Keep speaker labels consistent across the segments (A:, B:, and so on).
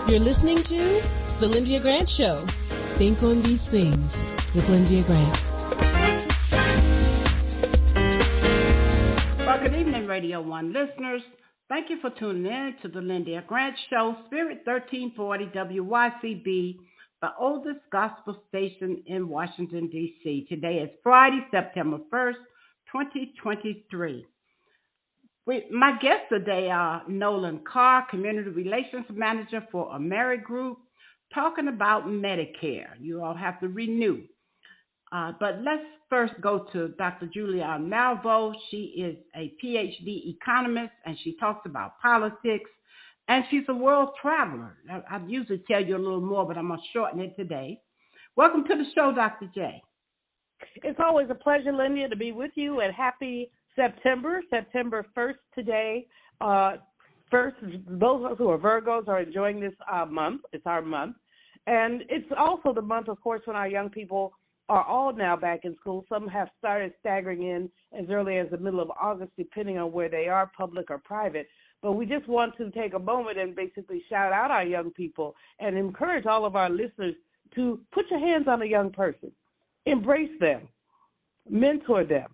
A: You're listening to The Lyndia Grant Show. Think on these things with Lyndia Grant.
B: Well, good evening, Radio 1 listeners. Thank you for tuning in to The Lyndia Grant Show, Spirit 1340 WYCB, the oldest gospel station in Washington, D.C. Today is Friday, September 1st, 2023. My guests today are Nolan Carr, Community Relations Manager for Ameri Group, talking about Medicare. You all have to renew. But let's first go to Dr. Julia Malvo. She is a PhD economist, and she talks about politics, and she's a world traveler. I usually tell you a little more, but I'm going to shorten it today. Welcome to the show, Dr. J.
C: It's always a pleasure, Lyndia, to be with you, and happy September 1st today. First, those of us who are Virgos are enjoying this month. It's our month. And it's also the month, of course, when our young people are all now back in school. Some have started staggering in as early as the middle of August, depending on where they are, public or private. But we just want to take a moment and basically shout out our young people and encourage all of our listeners to put your hands on a young person. Embrace them. Mentor them.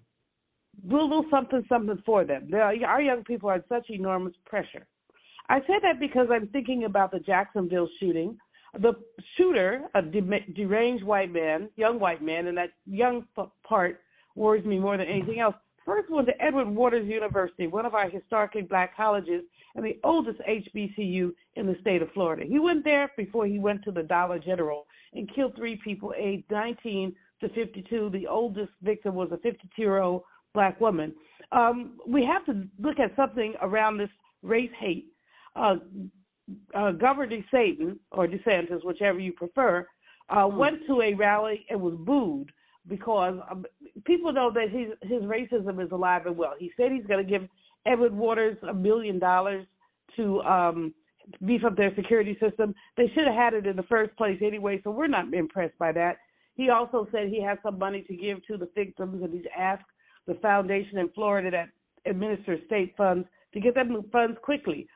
C: Do a little something for them. Our young people are in such enormous pressure. I say that because I'm thinking about the Jacksonville shooting. The shooter, a deranged white man, young white man, and that young part worries me more than anything else. First went to Edward Waters University, one of our historically black colleges, and the oldest HBCU in the state of Florida. He went there before he went to the Dollar General and killed 3 people aged 19 to 52. The oldest victim was a 52-year-old black woman. We have to look at something around this race hate. Governor Satan, or DeSantis, whichever you prefer, went to a rally and was booed because people know that his racism is alive and well. He said he's going to give Edward Waters $1 million to beef up their security system. They should have had it in the first place anyway, so we're not impressed by that. He also said he has some money to give to the victims, and he's asked the foundation in Florida that administers state funds to get them funds quickly.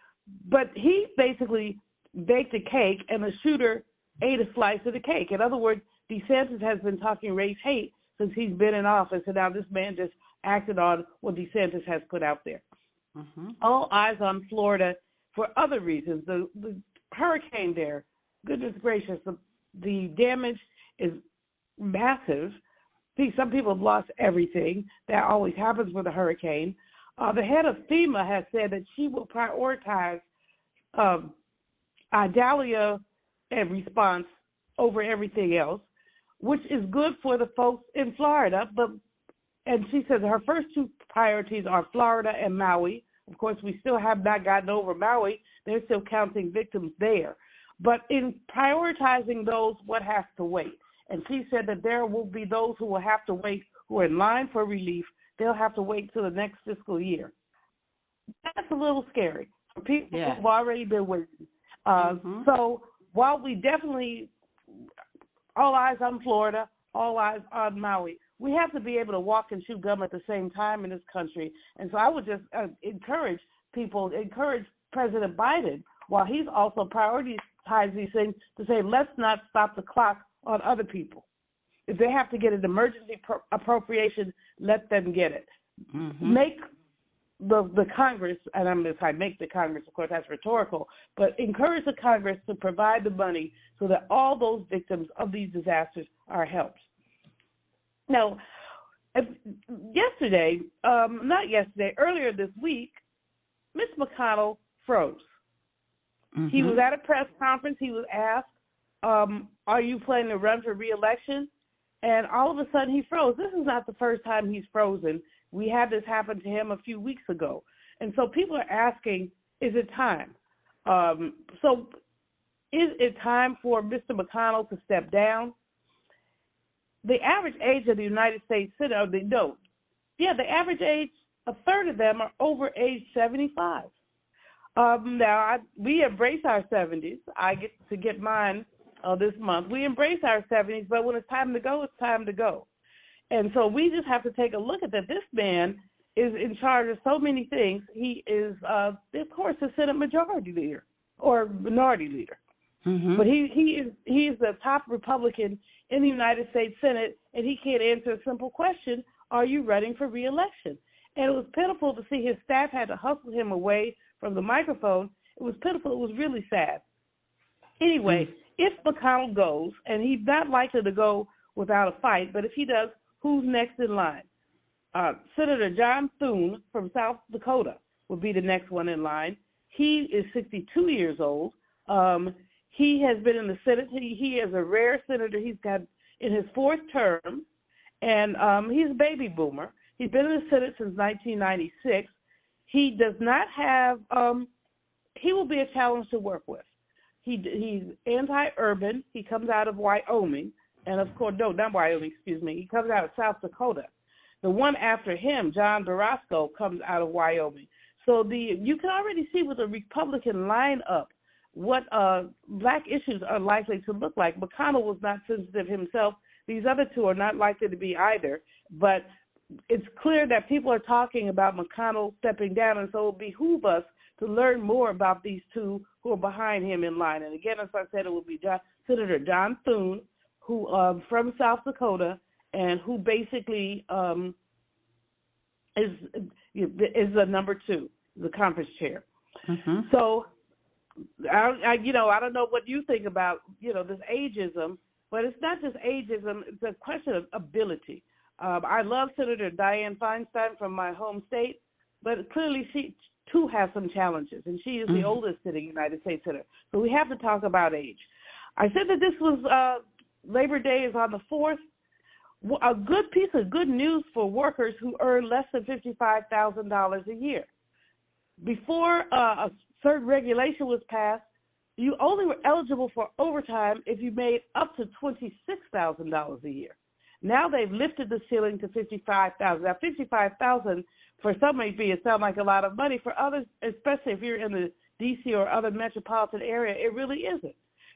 C: But he basically baked a cake, and the shooter ate a slice of the cake. In other words, DeSantis has been talking race hate since he's been in office, and now this man just acted on what DeSantis has put out there. Mm-hmm. All eyes on Florida for other reasons. The hurricane there, goodness gracious, the damage is massive. See, some people have lost everything. That always happens with a hurricane. The head of FEMA has said that she will prioritize Idalia and response over everything else, which is good for the folks in Florida. And she says her first 2 priorities are Florida and Maui. Of course, we still have not gotten over Maui. They're still counting victims there. But in prioritizing those, what has to wait? And she said that there will be those who will have to wait, who are in line for relief. They'll have to wait till the next fiscal year. That's a little scary for people who've already been waiting. So while we definitely, all eyes on Florida, all eyes on Maui, we have to be able to walk and chew gum at the same time in this country. And so I would just encourage President Biden, while he's also prioritizing these things, to say, let's not stop the clock on other people. If they have to get an emergency appropriation, let them get it. Mm-hmm. Make the Congress, and I'm going to say make the Congress, of course, that's rhetorical, but encourage the Congress to provide the money so that all those victims of these disasters are helped. Now, earlier this week, Ms. McConnell froze. Mm-hmm. He was at a press conference. He was asked, are you planning to run for re-election? And all of a sudden he froze. This is not the first time he's frozen. We had this happen to him a few weeks ago. And so people are asking, is it time? So is it time for Mr. McConnell to step down? The average age of the United States Senate, the average age, a third of them are over age 75. We embrace our 70s. I get to get mine this month. We embrace our 70s, but when it's time to go, it's time to go. And so we just have to take a look at that. This man is in charge of so many things. He is, of course, the Senate Majority Leader or Minority Leader. But he is the top Republican in the United States Senate, and he can't answer a simple question: are you running for re-election? And it was pitiful to see his staff had to hustle him away from the microphone. It was pitiful. It was really sad. Anyway, if McConnell goes, and he's not likely to go without a fight, but if he does, who's next in line? Senator John Thune from South Dakota will be the next one in line. He is 62 years old. He has been in the Senate. He is a rare senator. He's got in his fourth term, and he's a baby boomer. He's been in the Senate since 1996. He does not have he will be a challenge to work with. He's anti-urban. He comes out of Wyoming. And, of course, no, not Wyoming, excuse me. He comes out of South Dakota. The one after him, John Barrasso, comes out of Wyoming. So you can already see with the Republican lineup what black issues are likely to look like. McConnell was not sensitive himself. These other two are not likely to be either. But it's clear that people are talking about McConnell stepping down, and so it will behoove us to learn more about these two who are behind him in line. And again, as I said, it will be Senator John Thune, who from South Dakota, and who basically is the number two, the conference chair. So, I don't know what you think about this ageism, but it's not just ageism; it's a question of ability. I love Senator Dianne Feinstein from my home state, but clearly she too has some challenges, and she is the oldest sitting United States senator. So we have to talk about age. I said that this was Labor Day is on the 4th. A good piece of good news for workers who earn less than $55,000 a year. Before a certain regulation was passed, you only were eligible for overtime if you made up to $26,000 a year. Now they've lifted the ceiling to $55,000. Now, $55,000 for some may sound like a lot of money. For others, especially if you're in the D.C. or other metropolitan area, it really isn't.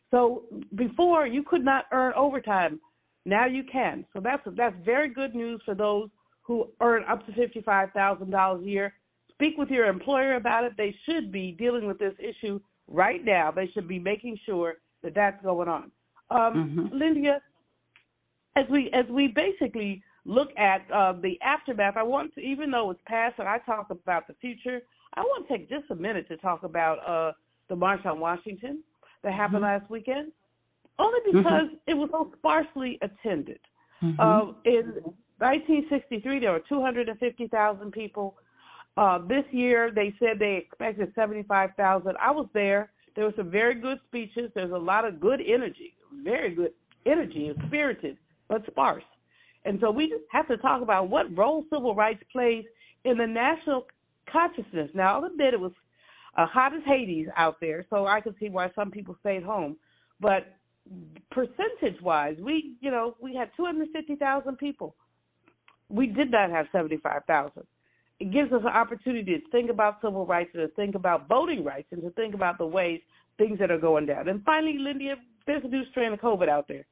C: So before, you could not earn overtime. Now you can. So that's very good news for those who earn up to $55,000 a year. Speak with your employer about it. They should be dealing with this issue right now. They should be making sure that that's going on. Lyndia, as we basically look at the aftermath, I want to, even though it's past and I talk about the future, I want to take just a minute to talk about the March on Washington that happened last weekend, only because it was so sparsely attended. In 1963, there were 250,000 people. This year, they said they expected 75,000. I was there. There were some very good speeches. There's a lot of good energy, very good energy, and spirited, but sparse. And so we just have to talk about what role civil rights plays in the national consciousness. Now, I'll admit it was hot as Hades out there, so I can see why some people stayed home. But percentage-wise, we had 250,000 people. We did not have 75,000. It gives us an opportunity to think about civil rights and to think about voting rights and to think about the ways things that are going down. And finally, Lyndia, there's a new strain of COVID out there.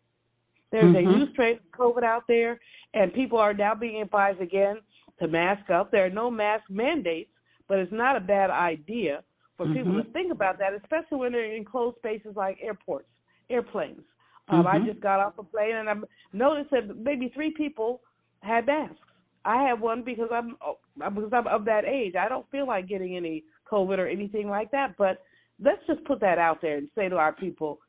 C: There's a new strain of COVID out there, and people are now being advised again to mask up. There are no mask mandates, but it's not a bad idea for people to think about that, especially when they're in closed spaces like airports, airplanes. I just got off a plane, and I noticed that maybe 3 people had masks. I have one because I'm of that age. I don't feel like getting any COVID or anything like that, but let's just put that out there and say to our people,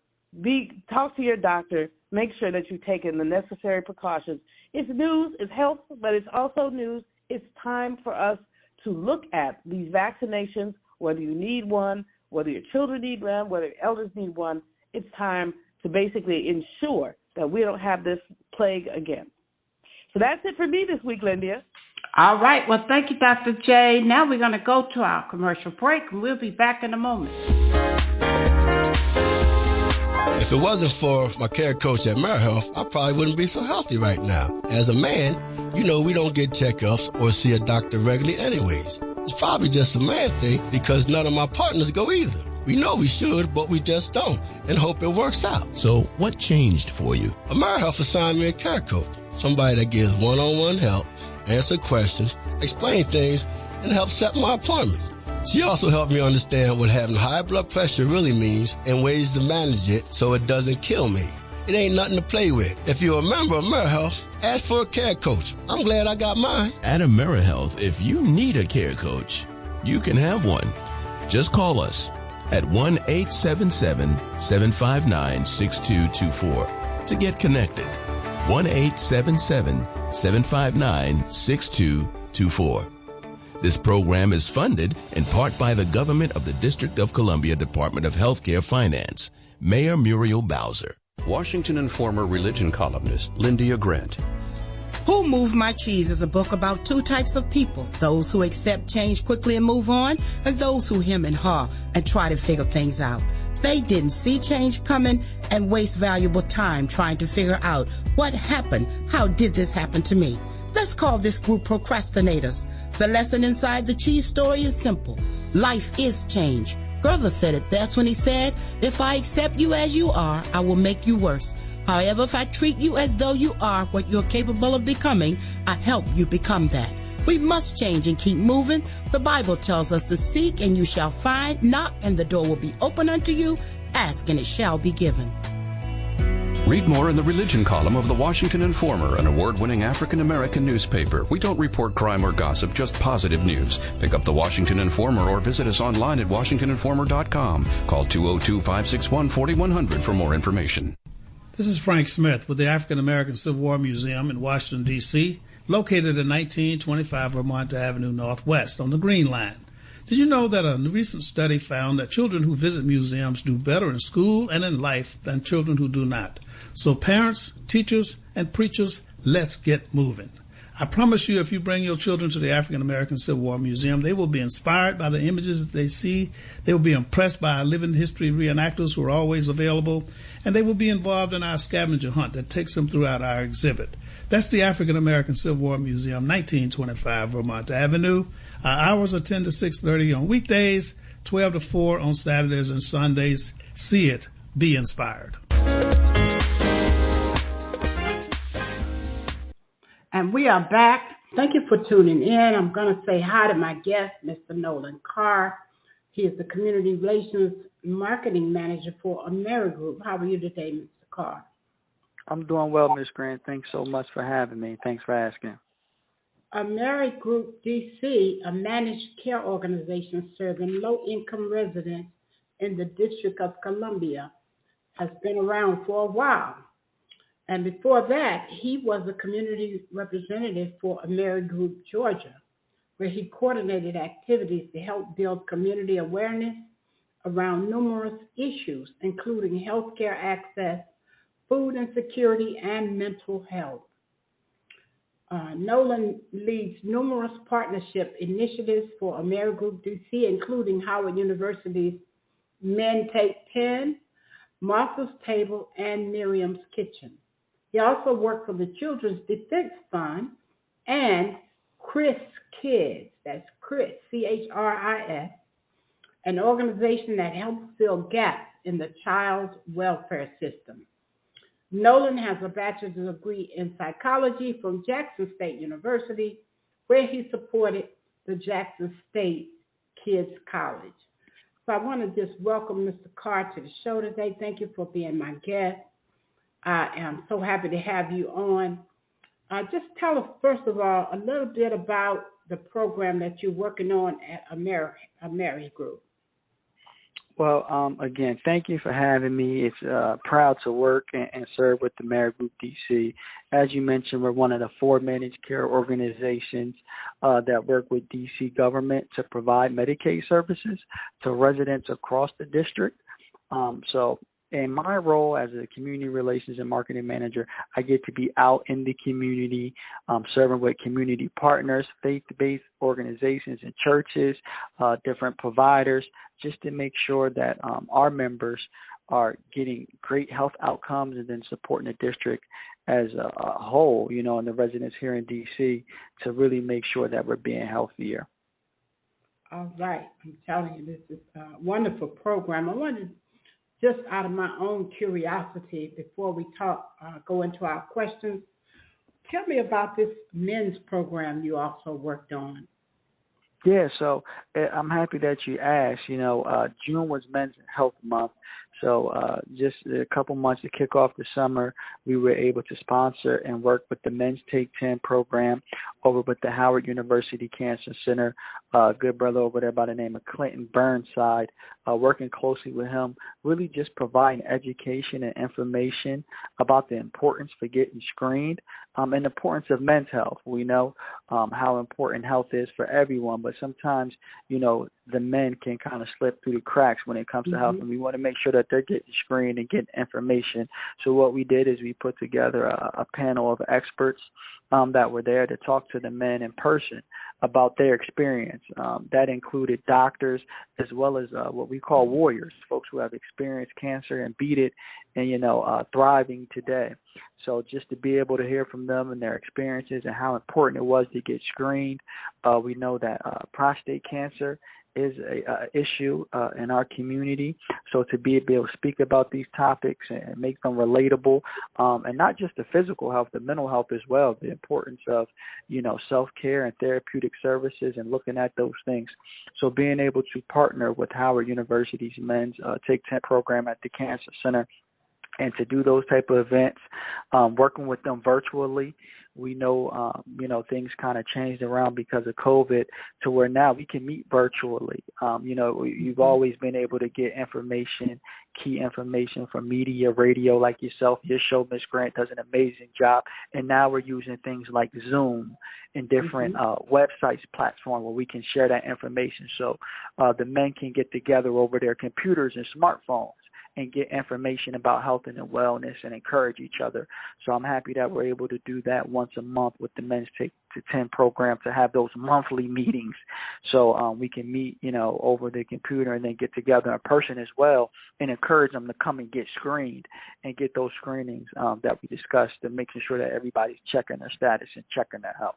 C: talk to your doctor, make sure that you've taken the necessary precautions. It's news, it's health, but it's also news. It's time for us to look at these vaccinations, whether you need one, whether your children need one, whether your elders need one. It's time to basically ensure that we don't have this plague again. So that's it for me this week, Lyndia.
B: All right. Well, thank you, Dr. J. Now we're going to go to our commercial break, and we'll be back in a moment.
D: If it wasn't for my care coach at AmeriHealth, I probably wouldn't be so healthy right now. As a man, we don't get checkups or see a doctor regularly anyways. It's probably just a man thing because none of my partners go either. We know we should, but we just don't, and hope it works out.
E: So what changed for you?
D: AmeriHealth assigned me a care coach, somebody that gives one-on-one help, answer questions, explain things, and help set my appointments. She also helped me understand what having high blood pressure really means and ways to manage it so it doesn't kill me. It ain't nothing to play with. If you're a member of AmeriHealth, ask for a care coach. I'm glad I got mine.
E: At AmeriHealth, if you need a care coach, you can have one. Just call us at 1-877-759-6224 to get connected. 1-877-759-6224. This program is funded in part by the government of the District of Columbia Department of Healthcare Finance. Mayor Muriel Bowser.
F: Washington and former religion columnist Lyndia Grant.
G: Who Moved My Cheese is a book about two types of people, those who accept change quickly and move on, and those who hem and haw and try to figure things out. They didn't see change coming and waste valuable time trying to figure out what happened. How did this happen to me? Let's call this group procrastinators. The lesson inside the cheese story is simple. Life is change. Brother said it best when he said, if I accept you as you are, I will make you worse. However, if I treat you as though you are what you're capable of becoming, I help you become that. We must change and keep moving. The Bible tells us to seek and you shall find, knock and the door will be open unto you, ask and it shall be given.
F: Read more in the religion column of the Washington Informer, an award-winning African-American newspaper. We don't report crime or gossip, just positive news. Pick up the Washington Informer or visit us online at washingtoninformer.com. Call 202-561-4100 for more information.
H: This is Frank Smith with the African American Civil War Museum in Washington, D.C., located at 1925 Vermont Avenue Northwest on the Green Line. Did you know that a recent study found that children who visit museums do better in school and in life than children who do not? So parents, teachers, and preachers, let's get moving. I promise you, if you bring your children to the African American Civil War Museum, they will be inspired by the images that they see. They will be impressed by our living history reenactors who are always available, and they will be involved in our scavenger hunt that takes them throughout our exhibit. That's the African American Civil War Museum, 1925 Vermont Avenue. Our hours are 10 to 6:30 on weekdays, 12 to 4 on Saturdays and Sundays. See it. Be inspired.
B: And we are back. Thank you for tuning in. I'm going to say hi to my guest, Mr. Nolan Carr. He is the Community Relations Marketing Manager for AmeriGroup. How are you today, Mr. Carr?
I: I'm doing well, Ms. Grant. Thanks so much for having me. Thanks for asking.
B: AmeriGroup DC, a managed care organization serving low-income residents in the District of Columbia, has been around for a while. And before that, he was a community representative for AmeriGroup Georgia, where he coordinated activities to help build community awareness around numerous issues, including healthcare access, food insecurity, and mental health. Nolan leads numerous partnership initiatives for AmeriGroup DC, including Howard University's Men Take 10, Martha's Table, and Miriam's Kitchen. He also worked for the Children's Defense Fund and Chris Kids, that's Chris, C-H-R-I-S, an organization that helps fill gaps in the child welfare system. Nolan has a bachelor's degree in psychology from Jackson State University, where he supported the Jackson State Kids College. So I want to just welcome Mr. Carr to the show today. Thank you for being my guest. I am so happy to have you on. Just tell us, first of all, a little bit about the program that you're working on at AmeriGroup.
I: Well, again, thank you for having me. It's proud to work and serve with the AmeriGroup DC. As you mentioned, we're one of the 4 managed care organizations that work with DC government to provide Medicaid services to residents across the district. So in my role as a community relations and marketing manager, I get to be out in the community, serving with community partners, faith-based organizations and churches, different providers, just to make sure that our members are getting great health outcomes and then supporting the district as a whole, you know, and the residents here in D.C. to really make sure that we're being healthier.
B: All right. I'm telling you, this is a wonderful program. I wanted, just out of my own curiosity, before we go into our questions, tell me about this men's program you also worked on.
I: Yeah, so I'm happy that you asked. June was Men's Health Month. So just a couple months to kick off the summer, we were able to sponsor and work with the Men's Take 10 program over with the Howard University Cancer Center. A good brother over there by the name of Clinton Burnside, working closely with him, really just providing education and information about the importance for getting screened and the importance of men's health. We know how important health is for everyone, but sometimes, the men can kind of slip through the cracks when it comes to health, and we want to make sure that they're getting screened and getting information. So what we did is we put together a panel of experts that were there to talk to the men in person about their experience. That included doctors as well as what we call warriors, folks who have experienced cancer and beat it and, thriving today. So just to be able to hear from them and their experiences and how important it was to get screened. We know that prostate cancer is a issue in our community. So to be able to speak about these topics and make them relatable, and not just the physical health, the mental health as well, the importance of, self-care and therapeutic services and looking at those things. So being able to partner with Howard University's Men's Take 10 program at the Cancer Center and to do those type of events, working with them virtually. We know, things kind of changed around because of COVID to where now we can meet virtually. You've always been able to get information, key information from media, radio like yourself. Your show, Ms. Grant, does an amazing job. And now we're using things like Zoom and different websites, platform where we can share that information. So the men can get together over their computers and smartphones and get information about health and wellness and encourage each other. So I'm happy that we're able to do that once a month with the Men's Take 10 program, to have those monthly meetings so we can meet, over the computer and then get together in person as well and encourage them to come and get screened and get those screenings that we discussed, and making sure that everybody's checking their status and checking their health.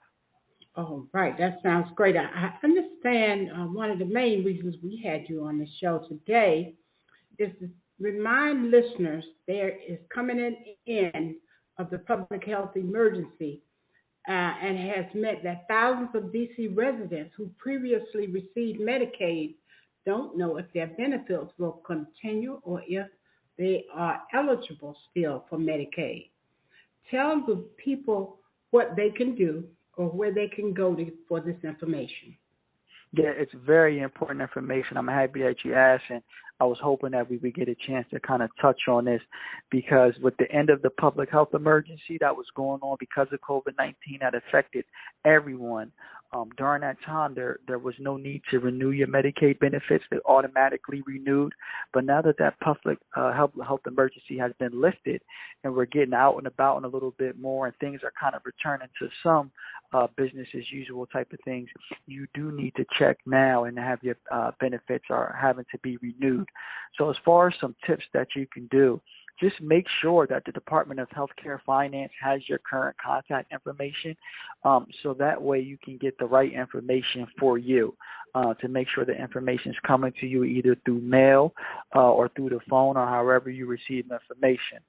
B: Oh, right. That sounds great. I understand one of the main reasons we had you on the show today is to remind listeners there is coming in of the public health emergency and has meant that thousands of D.C. residents who previously received Medicaid don't know if their benefits will continue or if they are eligible still for Medicaid. Tell the people what they can do or where they can go for this information.
I: Yeah, it's very important information. I'm happy that you asked, and I was hoping that we would get a chance to kind of touch on this, because with the end of the public health emergency that was going on because of COVID-19 that affected everyone, during that time there was no need to renew your Medicaid benefits. They automatically renewed. But now that public health emergency has been lifted and we're getting out and about and a little bit more and things are kind of returning to some business as usual type of things, you do need to check now and have your benefits are having to be renewed. So as far as some tips that you can do, just make sure that the Department of Healthcare Finance has your current contact information, so that way you can get the right information for you, to make sure the information is coming to you either through mail or through the phone or however you receive information.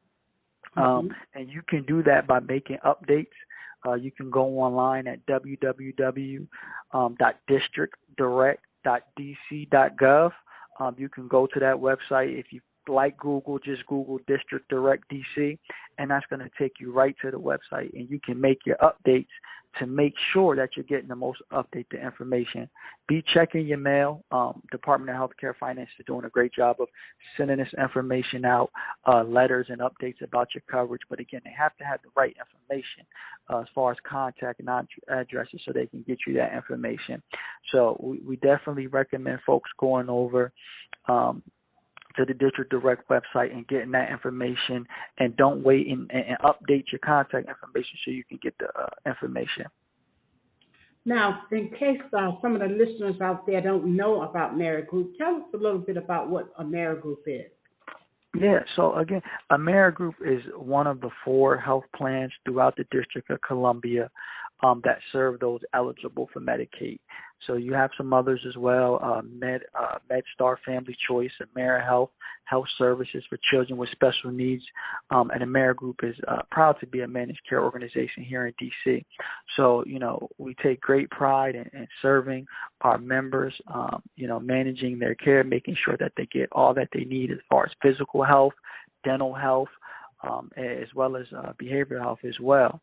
I: And you can do that by making updates. You can go online at www.districtdirect.dc.gov. You can go to that website. If you like Google, just Google District Direct DC, and that's going to take you right to the website, and you can make your updates to make sure that you're getting the most updated information. Be checking your mail. Department of Healthcare Finance is doing a great job of sending this information out, letters and updates about your coverage. But again, they have to have the right information as far as contact and addresses so they can get you that information. So we definitely recommend folks going over to the District Direct website and getting that information, and don't wait and update your contact information so you can get the information.
B: Now, in case some of the listeners out there don't know about AmeriGroup, tell us a little bit about what AmeriGroup is.
I: Yeah, so again, AmeriGroup is one of the 4 health plans throughout the District of Columbia. that serve those eligible for Medicaid. So you have some others as well, MedStar Family Choice, AmeriHealth, Health Services for Children with Special Needs, and AmeriGroup is proud to be a managed care organization here in D.C. So, we take great pride in serving our members, managing their care, making sure that they get all that they need as far as physical health, dental health, as well as behavioral health as well.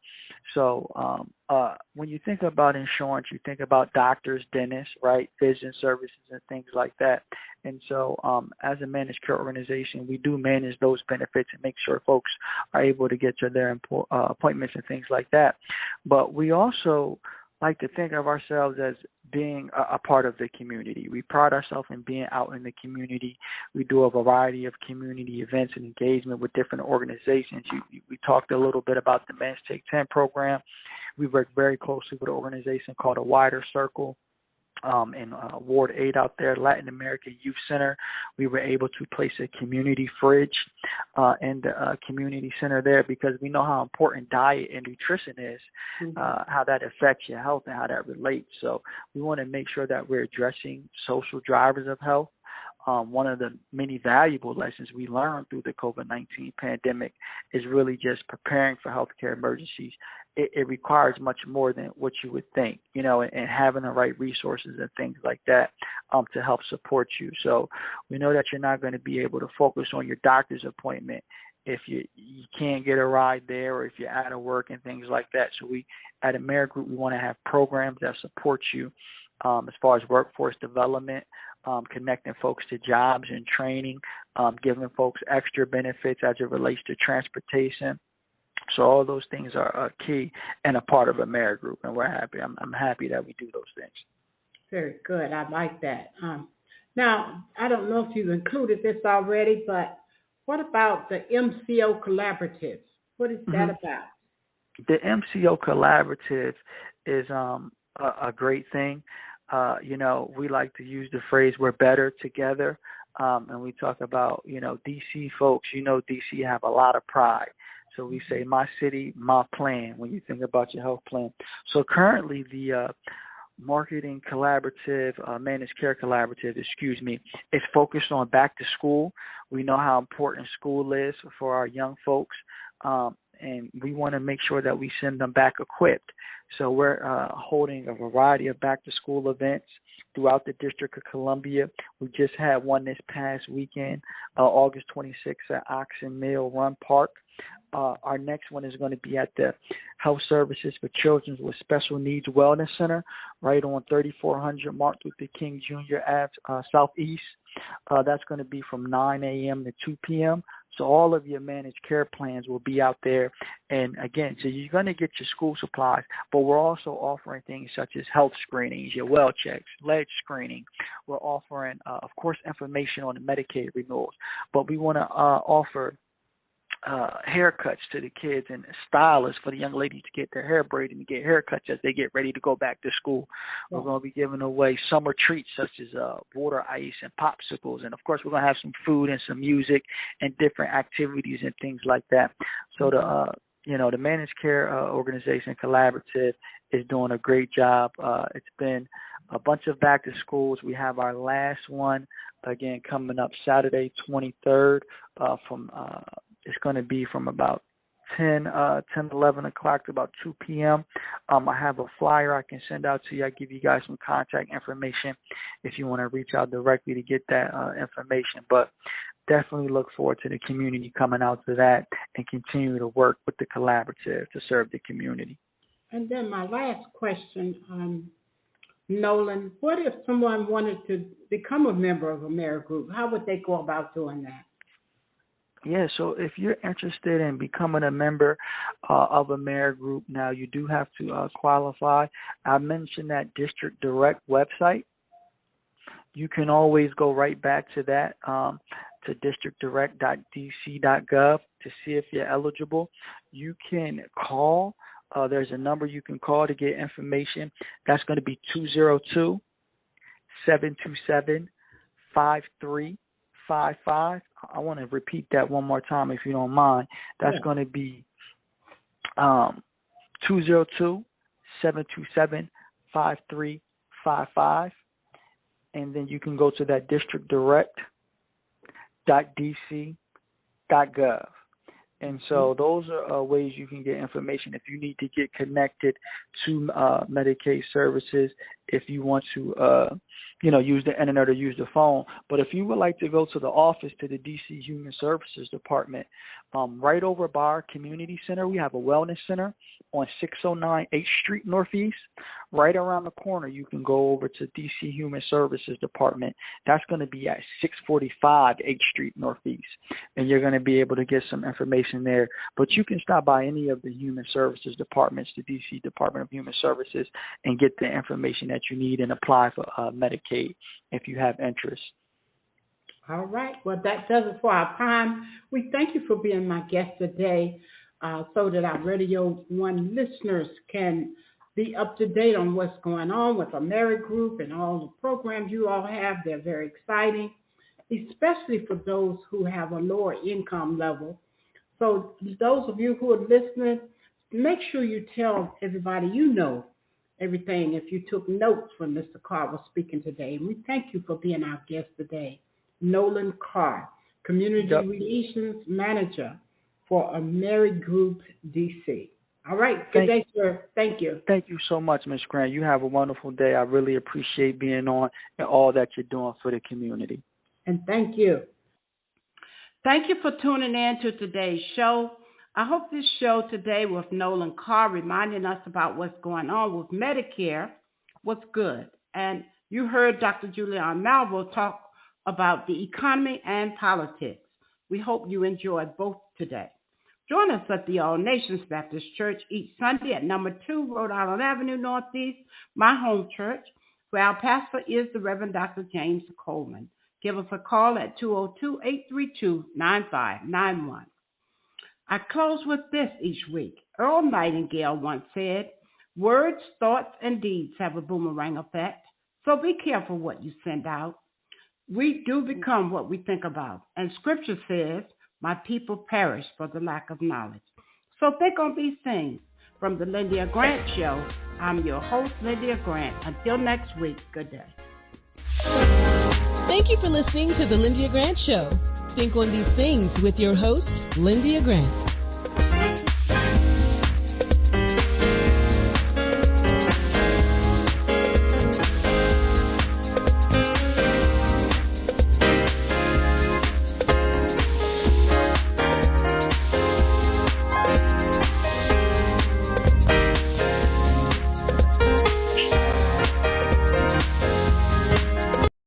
I: So when you think about insurance, you think about doctors, dentists, right, vision services and things like that. And so as a managed care organization, we do manage those benefits and make sure folks are able to get to their appointments and things like that. But we also like to think of ourselves as being a part of the community. We pride ourselves in being out in the community. We do a variety of community events and engagement with different organizations. We talked a little bit about the Men's Take 10 program. We work very closely with an organization called A Wider Circle. In Ward 8 out there, Latin American Youth Center. We were able to place a community fridge in the community center there because we know how important diet and nutrition is, how that affects your health and how that relates. So we want to make sure that we're addressing social drivers of health. One of the many valuable lessons we learned through the COVID-19 pandemic is really just preparing for healthcare emergencies. It requires much more than what you would think, and having the right resources and things like that to help support you. So we know that you're not going to be able to focus on your doctor's appointment if you can't get a ride there or if you're out of work and things like that. So we at AmeriGroup, we want to have programs that support you as far as workforce development, connecting folks to jobs and training, giving folks extra benefits as it relates to transportation. So all those things are key and a part of AmeriGroup, and we're happy. I'm happy that we do those things.
B: Very good. I like that. Now, I don't know if you've included this already, but what about the MCO Collaborative? What is that about?
I: The MCO Collaborative is a great thing. We like to use the phrase, we're better together. And we talk about, D.C. folks, D.C. have a lot of pride. So we say, my city, my plan, when you think about your health plan. So currently the marketing collaborative, managed care collaborative, is focused on back to school. We know how important school is for our young folks. And we want to make sure that we send them back equipped. So we're holding a variety of back-to-school events throughout the District of Columbia. We just had one this past weekend, August 26th at Oxon Mill Run Park. Our next one is going to be at the Health Services for Children with Special Needs Wellness Center, right on 3400 Martin Luther King Jr. Ave, Southeast. That's going to be from 9 a.m. to 2 p.m. So all of your managed care plans will be out there. And again, so you're going to get your school supplies, but we're also offering things such as health screenings, your well checks, leg screening. We're offering, of course, information on the Medicaid renewals, but we want to offer haircuts to the kids and stylists for the young ladies to get their hair braided and get haircuts as they get ready to go back to school. We're going to be giving away summer treats such as water ice and popsicles. And, of course, we're going to have some food and some music and different activities and things like that. So the Managed Care Organization Collaborative is doing a great job. It's been a bunch of back to schools. We have our last one, again, coming up Saturday 23rd it's going to be from about 11 o'clock to about 2 p.m. I have a flyer I can send out to you. I give you guys some contact information if you want to reach out directly to get that information. But definitely look forward to the community coming out to that and continue to work with the collaborative to serve the community.
B: And then my last question, Nolan, what if someone wanted to become a member of AmeriGroup? How would they go about doing that?
I: Yeah, so if you're interested in becoming a member of AmeriGroup, now you do have to qualify. I mentioned that District Direct website. You can always go right back to that, to districtdirect.dc.gov to see if you're eligible. You can call. There's a number you can call to get information. That's going to be 202-727-5355. I want to repeat that one more time if you don't mind. That's going to be 727-5355. And then you can go to that districtdirect.dc.gov. And so those are ways you can get information if you need to get connected to Medicaid services, if you want to, use the internet or use the phone. But if you would like to go to the office, to the DC Human Services Department, right over by our community center, we have a wellness center on 609 8th Street Northeast. Right around the corner, you can go over to DC Human Services Department. That's going to be at 645 8th Street Northeast. And you're going to be able to get some information there. But you can stop by any of the Human Services Departments, the DC Department of Human Services, and get the information that you need and apply for Medicaid if you have interest.
B: All right. Well, that does it for our time. We thank you for being my guest today so that our Radio 1 listeners can be up to date on what's going on with our Married Group and all the programs you all have. They're very exciting, especially for those who have a lower income level. So those of you who are listening, make sure you tell everybody you know everything if you took notes when Mr. Carr was speaking today. And we thank you for being our guest today. Nolan Carr, Community Relations Manager for a Married Group DC. All right. Good day, sir. Thank you.
I: Thank you so much, Ms. Grant. You have a wonderful day. I really appreciate being on and all that you're doing for the community.
B: And thank you. Thank you for tuning in to today's show. I hope this show today with Nolan Carr reminding us about what's going on with Medicare was good. And you heard Dr. Julianne Malvo talk about the economy and politics. We hope you enjoyed both today. Join us at the All Nations Baptist Church each Sunday at number 2 Rhode Island Avenue Northeast, my home church, where our pastor is the Reverend Dr. James Coleman. Give us a call at 202-832-9591. I close with this each week. Earl Nightingale once said, "Words, thoughts, and deeds have a boomerang effect, so be careful what you send out. We do become what we think about, and Scripture says, my people perish for the lack of knowledge." So think on these things. From the Lyndia Grant Show, I'm your host, Lyndia Grant. Until next week, good day.
A: Thank you for listening to the Lyndia Grant Show. Think on these things with your host, Lyndia Grant.